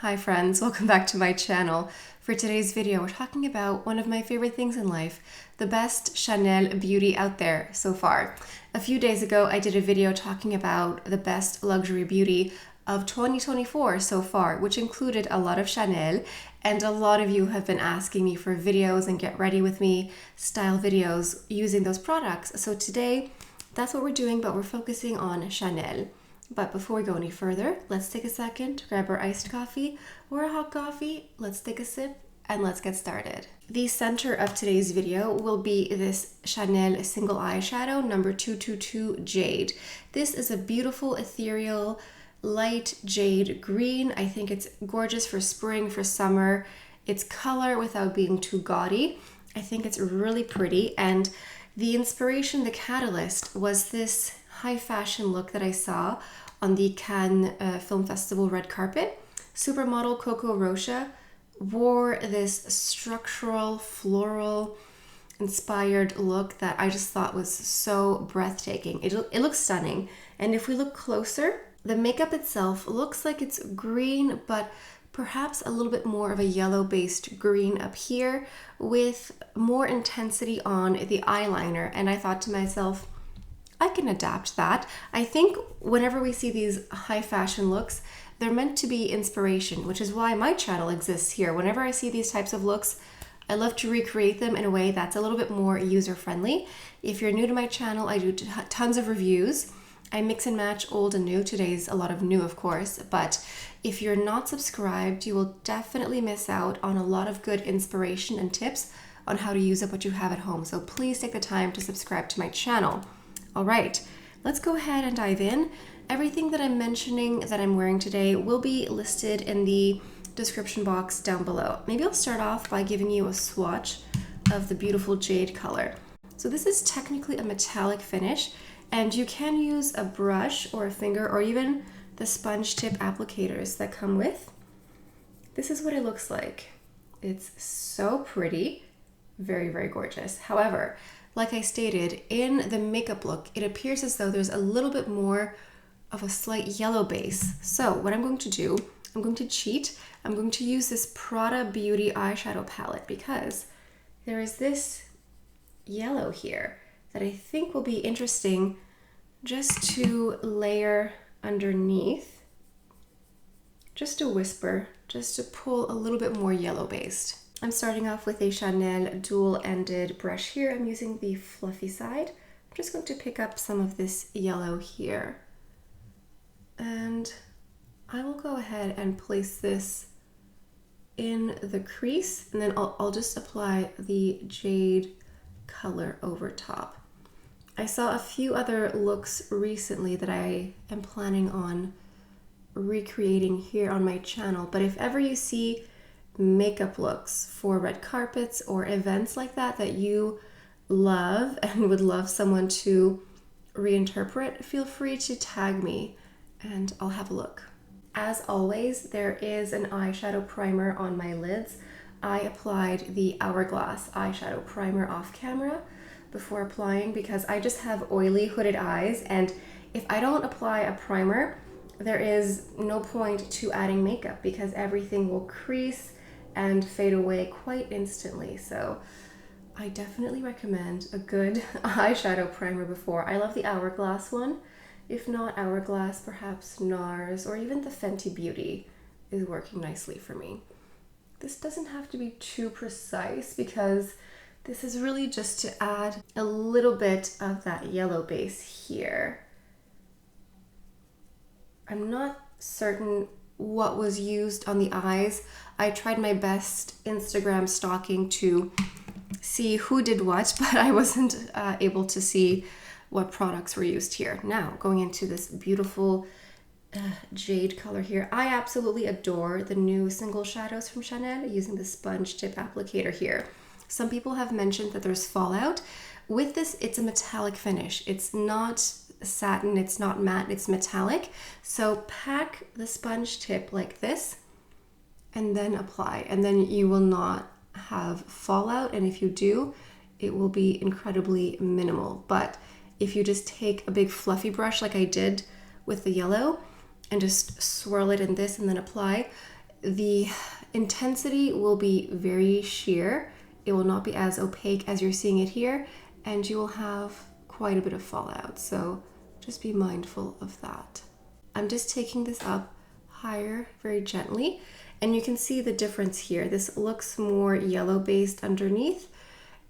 Hi friends, welcome back to my channel. For today's video, we're talking about one of my favorite things in life, the best Chanel beauty out there so far. A few days ago, I did a video talking about the best luxury beauty of 2024 so far, which included a lot of Chanel, and a lot of you have been asking me for videos and get ready with me style videos using those products. So today, that's what we're doing, but we're focusing on Chanel. But before we go any further, let's take a second to grab our iced coffee or a hot coffee. Let's take a sip and let's get started. The center of today's video will be this Chanel single eyeshadow number 222 Jade. This is a beautiful ethereal light jade green. I think it's gorgeous for spring, for summer. It's color without being too gaudy. I think it's really pretty, and the inspiration, the catalyst, was this high fashion look that I saw on the Cannes Film Festival red carpet. Supermodel Coco Rocha wore this structural, floral inspired look that I just thought was so breathtaking. It looks stunning. And if we look closer, the makeup itself looks like it's green, but perhaps a little bit more of a yellow-based green up here with more intensity on the eyeliner. And I thought to myself, I can adapt that. I think whenever we see these high fashion looks, they're meant to be inspiration, which is why my channel exists here. Whenever I see these types of looks, I love to recreate them in a way that's a little bit more user-friendly. If you're new to my channel, I do tons of reviews. I mix and match old and new. Today's a lot of new, of course, but if you're not subscribed, you will definitely miss out on a lot of good inspiration and tips on how to use up what you have at home. So please take the time to subscribe to my channel. All right, let's go ahead and dive in. Everything that I'm mentioning that I'm wearing today will be listed in the description box down below. Maybe I'll start off by giving you a swatch of the beautiful jade color. So this is technically a metallic finish, and you can use a brush or a finger or even the sponge tip applicators that come with. This is what it looks like. It's so pretty, very, very gorgeous. However, like I stated, in the makeup look, it appears as though there's a little bit more of a slight yellow base. So what I'm going to do, I'm going to cheat. I'm going to use this Prada Beauty eyeshadow palette because there is this yellow here that I think will be interesting just to layer underneath, just a whisper, just to pull a little bit more yellow based. I'm starting off with a Chanel dual-ended brush here. I'm using the fluffy side. I'm just going to pick up some of this yellow here. And I will go ahead and place this in the crease, and then I'll just apply the jade color over top. I saw a few other looks recently that I am planning on recreating here on my channel, but if ever you see makeup looks for red carpets or events like that that you love and would love someone to reinterpret, feel free to tag me and I'll have a look. As always, there is an eyeshadow primer on my lids. I applied the Hourglass eyeshadow primer off camera before applying because I just have oily hooded eyes, and if I don't apply a primer, there is no point to adding makeup because everything will crease and fade away quite instantly. So I definitely recommend a good eyeshadow primer before. I love the Hourglass one. If not Hourglass, perhaps NARS or even the Fenty Beauty is working nicely for me. This doesn't have to be too precise because this is really just to add a little bit of that yellow base here. I'm not certain what was used on the eyes. I tried my best Instagram stalking to see who did what, but I wasn't able to see what products were used here. Now, going into this beautiful jade color here. I absolutely adore the new single shadows from Chanel using the sponge tip applicator here. Some people have mentioned that there's fallout. With this, it's a metallic finish. It's not satin, it's not matte, it's metallic. So pack the sponge tip like this and then apply, and then you will not have fallout, and if you do, it will be incredibly minimal. But if you just take a big fluffy brush like I did with the yellow and just swirl it in this and then apply, the intensity will be very sheer. It will not be as opaque as you're seeing it here, and you will have quite a bit of fallout. So just be mindful of that. I'm just taking this up higher very gently, and you can see the difference here. This looks more yellow based underneath,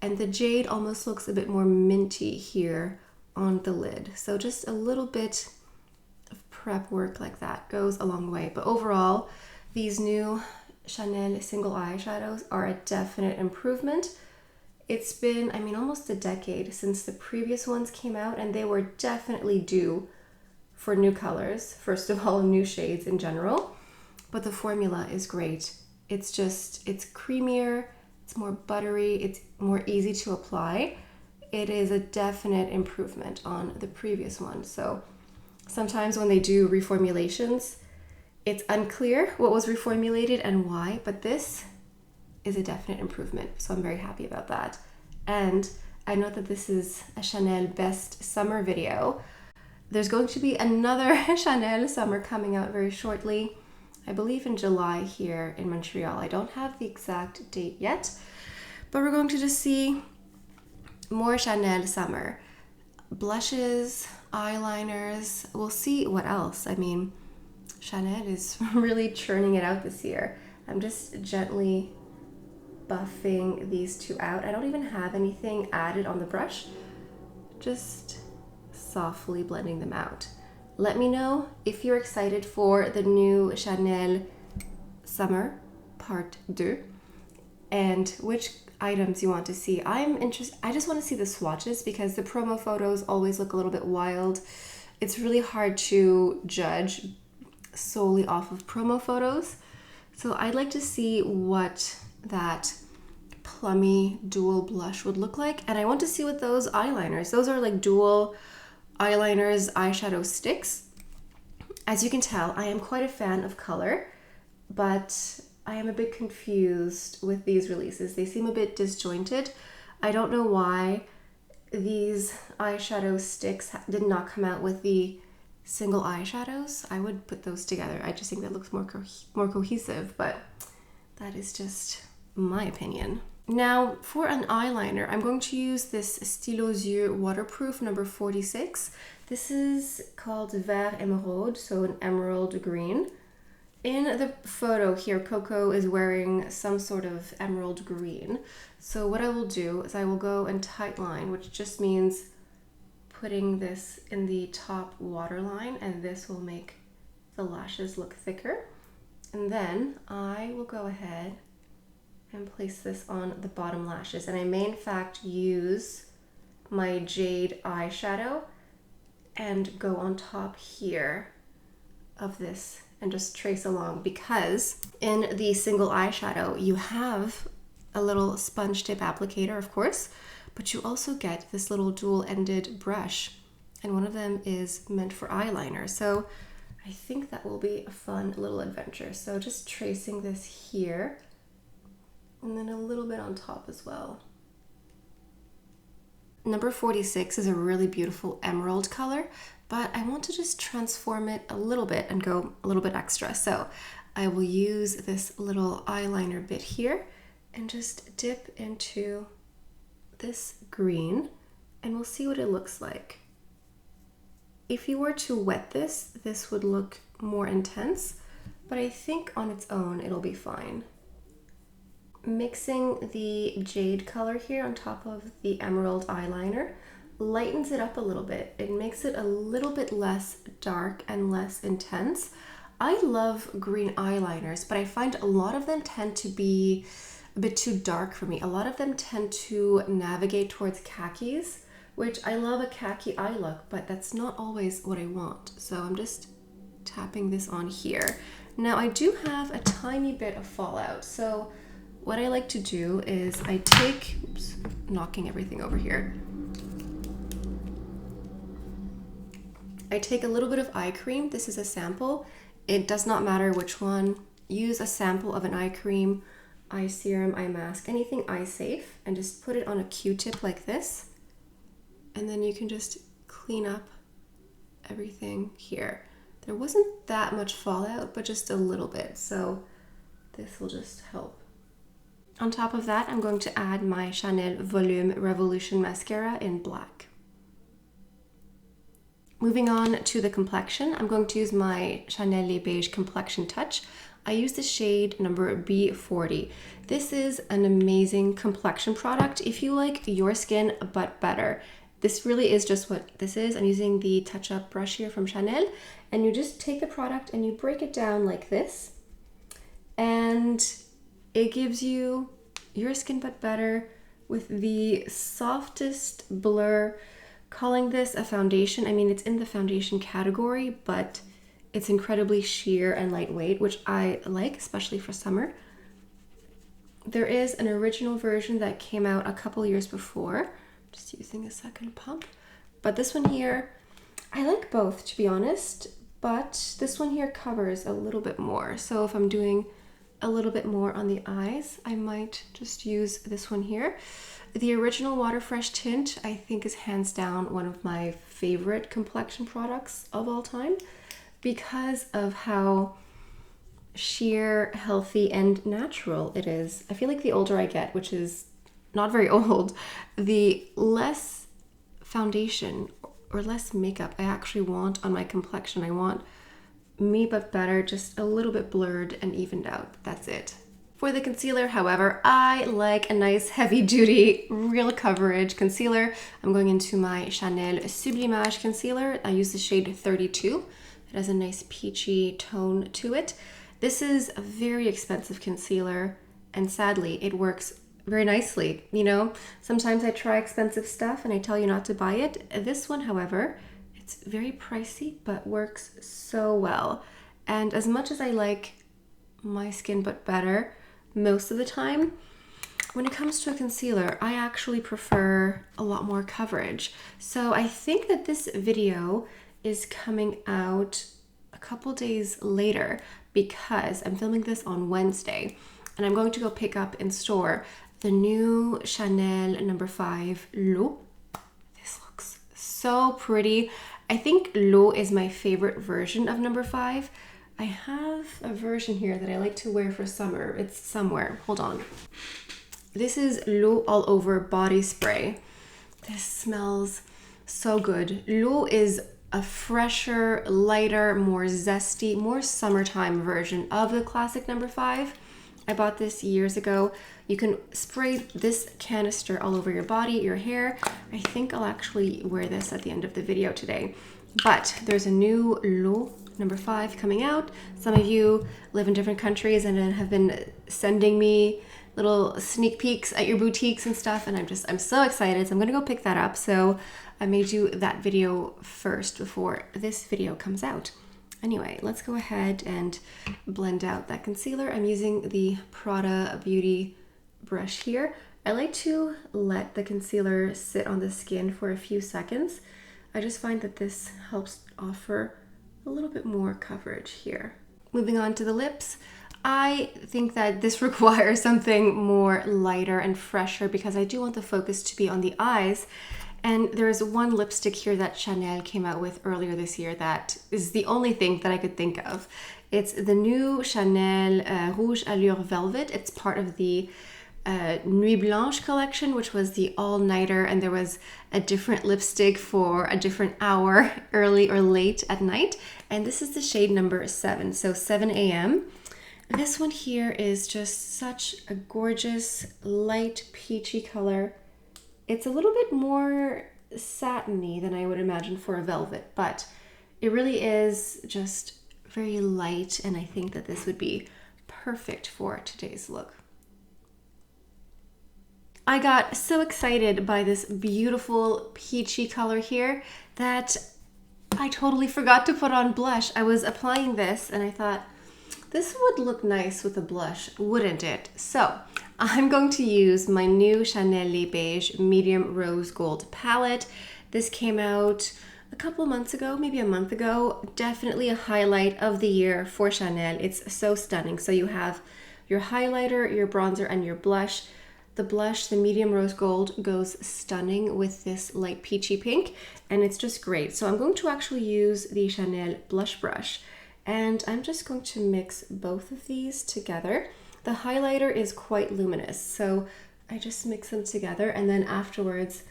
and the jade almost looks a bit more minty here on the lid. So just a little bit of prep work like that goes a long way. But overall, these new Chanel single eyeshadows are a definite improvement. It's been, I mean, almost a decade since the previous ones came out, and they were definitely due for new colors. First of all, new shades in general, but the formula is great. It's creamier, it's more buttery, it's more easy to apply. It is a definite improvement on the previous one. So sometimes when they do reformulations, it's unclear what was reformulated and why, but this is a definite improvement. So I'm very happy about that. And I know that this is a Chanel best summer video. There's going to be another Chanel summer coming out very shortly. I believe in July here in Montreal. I don't have the exact date yet, but we're going to just see more Chanel summer. Blushes, eyeliners, we'll see what else. I mean, Chanel is really churning it out this year. I'm just gently buffing these two out. I don't even have anything added on the brush, just softly blending them out. Let me know if you're excited for the new Chanel Summer Part 2 and which items you want to see. I'm interested. I just want to see the swatches because the promo photos always look a little bit wild. It's really hard to judge solely off of promo photos. So I'd like to see what that plummy dual blush would look like. And I want to see what those eyeliners, those are like dual eyeliners, eyeshadow sticks. As you can tell, I am quite a fan of color, but I am a bit confused with these releases. They seem a bit disjointed. I don't know why these eyeshadow sticks did not come out with the single eyeshadows. I would put those together. I just think that looks more cohesive, but that is just my opinion. Now for an eyeliner, I'm going to use this Stylo Yeux waterproof number 46. This is called Vert Emeraude, so an emerald green. In the photo here, Coco is wearing some sort of emerald green. So what I will do is I will go and tightline, which just means putting this in the top waterline, and this will make the lashes look thicker. And then I will go ahead and place this on the bottom lashes. And I may in fact use my jade eyeshadow and go on top here of this and just trace along, because in the single eyeshadow you have a little sponge tip applicator, of course, but you also get this little dual-ended brush, and one of them is meant for eyeliner. So I think that will be a fun little adventure. So just tracing this here and then a little bit on top as well. Number 46 is a really beautiful emerald color, but I want to just transform it a little bit and go a little bit extra. So I will use this little eyeliner bit here and just dip into this green, and we'll see what it looks like. If you were to wet this, this would look more intense, but I think on its own it'll be fine. Mixing the jade color here on top of the emerald eyeliner lightens it up a little bit. It makes it a little bit less dark and less intense. I love green eyeliners, but I find a lot of them tend to be a bit too dark for me. A lot of them tend to navigate towards khakis, which I love a khaki eye look, but that's not always what I want. So I'm just tapping this on here. Now I do have a tiny bit of fallout. So what I like to do is I take, oops, knocking everything over here. I take a little bit of eye cream. This is a sample. It does not matter which one. Use a sample of an eye cream, eye serum, eye mask, anything eye safe, and just put it on a Q-tip like this. And then you can just clean up everything here. There wasn't that much fallout, but just a little bit. So this will just help. On top of that, I'm going to add my Chanel Volume Revolution mascara in black. Moving on to the complexion, I'm going to use my Chanel Les Beige Complexion Touch. I use the shade number B40. This is an amazing complexion product if you like your skin but better. This really is just what this is. I'm using the touch-up brush here from Chanel, and you just take the product and you break it down like this, and it gives you your skin but better with the softest blur. Calling this a foundation, I mean, it's in the foundation category, but it's incredibly sheer and lightweight, which I like, especially for summer. There is an original version that came out a couple years before, just using a second pump. But this one here, I like both, to be honest, but this one here covers a little bit more. So if I'm doing a little bit more on the eyes, I might just use this one here. The original Water Fresh tint, I think, is hands down one of my favorite complexion products of all time, because of how sheer, healthy, and natural it is. I feel like the older I get, which is not very old, the less foundation or less makeup I actually want on my complexion. I want me but better, just a little bit blurred and evened out. That's it. For the concealer, however, I like a nice heavy-duty, real coverage concealer. I'm going into my Chanel Sublimage concealer. I use the shade 32. It has a nice peachy tone to it. This is a very expensive concealer, and sadly, it works very nicely. You know, sometimes I try expensive stuff and I tell you not to buy it. This one, however, it's very pricey, but works so well. And as much as I like my skin but better most of the time, when it comes to a concealer, I actually prefer a lot more coverage. So I think that this video is coming out a couple days later because I'm filming this on Wednesday, and I'm going to go pick up in store the new Chanel No5 L'Eau. This looks so pretty. I think L'Eau is my favorite version of No5. I have a version here that I like to wear for summer. It's somewhere. Hold on. This is L'Eau All Over Body Spray. This smells so good. L'Eau is a fresher, lighter, more zesty, more summertime version of the classic No5. I bought this years ago. You can spray this canister all over your body, your hair. I think I'll actually wear this at the end of the video today. But there's a new L'Eau No5 coming out. Some of you live in different countries and have been sending me little sneak peeks at your boutiques and stuff, and I'm so excited. So I'm gonna go pick that up. So I made you that video first before this video comes out. Anyway, let's go ahead and blend out that concealer. I'm using the Prada Beauty brush here. I like to let the concealer sit on the skin for a few seconds. I just find that this helps offer a little bit more coverage here. Moving on to the lips, I think that this requires something more lighter and fresher because I do want the focus to be on the eyes. And there's one lipstick here that Chanel came out with earlier this year that is the only thing that I could think of. It's the new Chanel Rouge Allure Velvet. It's part of the Nuit Blanche collection, which was the all-nighter, and there was a different lipstick for a different hour, early or late at night. And this is the shade number 7, so 7 a.m. This one here is just such a gorgeous, light, peachy color. It's a little bit more satiny than I would imagine for a velvet, but it really is just very light, and I think that this would be perfect for today's look. I got so excited by this beautiful peachy color here that I totally forgot to put on blush. I was applying this and I thought, this would look nice with a blush, wouldn't it? So I'm going to use my new Chanel Les Beige Medium Rose Gold palette. This came out a couple months ago, maybe a month ago. Definitely a highlight of the year for Chanel. It's so stunning. So you have your highlighter, your bronzer, and your blush. The blush, the medium rose gold, goes stunning with this light peachy pink, and it's just great. So I'm going to actually use the Chanel blush brush, and I'm just going to mix both of these together. the highlighter is quite luminous, so I just mix them together, and then afterwards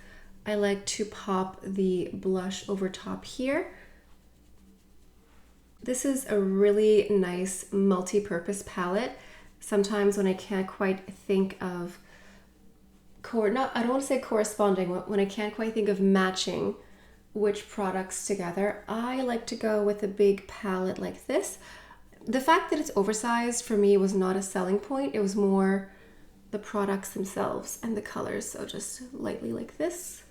I like to pop the blush over top here. This is a really nice multi-purpose palette. Sometimes when I can't quite think of, I don't want to say corresponding, when I can't quite think of matching which products together, I like to go with a big palette like this. The fact that it's oversized for me was not a selling point. It was more the products themselves and the colors. So just lightly like this.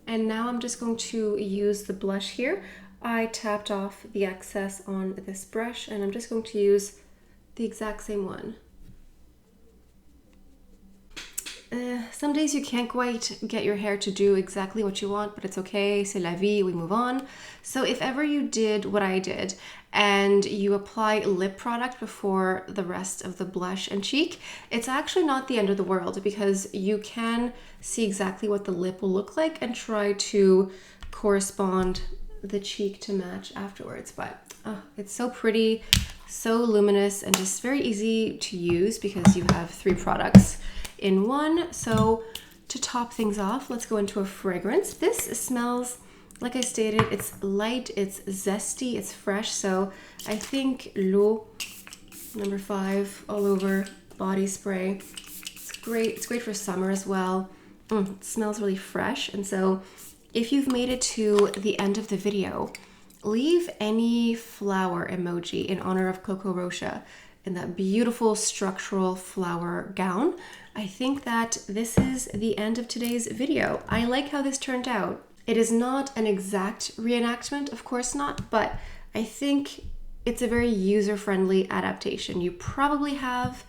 And now I'm just going to use the blush here. I tapped off the excess on this brush, and I'm just going to use the exact same one. Some days you can't quite get your hair to do exactly what you want, but it's okay, c'est la vie, we move on. So if ever you did what I did and you apply lip product before the rest of the blush and cheek, it's actually not the end of the world, because you can see exactly what the lip will look like and try to correspond the cheek to match afterwards. But it's so pretty, so luminous, and just very easy to use because you have 3 products in one. So to top things off, let's go into a fragrance. This smells, like I stated, it's light, it's zesty, it's fresh. So I think L'Eau number 5 all over body spray. It's great. It's great for summer as well. It smells really fresh. And so if you've made it to the end of the video, leave any flower emoji in honor of Coco Rocha in that beautiful structural flower gown. I think that this is the end of today's video. I like how this turned out. It is not an exact reenactment, of course not, but I think it's a very user-friendly adaptation. You probably have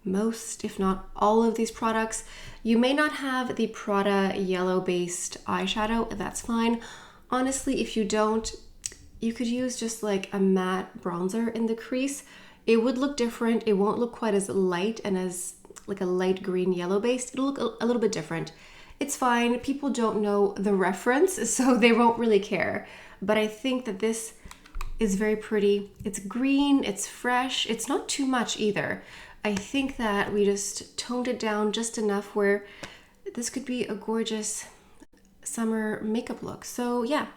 most, if not all of these products. You may not have the Prada yellow-based eyeshadow, that's fine. Honestly, if you don't, you could use just like a matte bronzer in the crease. It would look different. It won't look quite as light and as like a light green yellow based. It'll look a little bit different. It's fine. People don't know the reference, so they won't really care. But I think that this is very pretty. It's green, it's fresh. It's not too much either. I think that we just toned it down just enough where this could be a gorgeous summer makeup look. So yeah,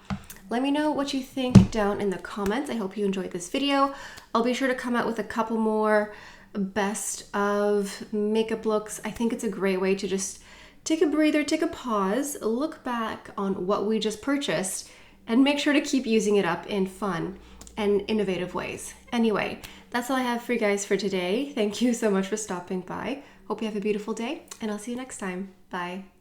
let me know what you think down in the comments. I hope you enjoyed this video. I'll be sure to come out with a couple more best of makeup looks. I think it's a great way to just take a breather, take a pause, look back on what we just purchased, and make sure to keep using it up in fun and innovative ways. Anyway, that's all I have for you guys for today. Thank you so much for stopping by. Hope you have a beautiful day, and I'll see you next time. Bye.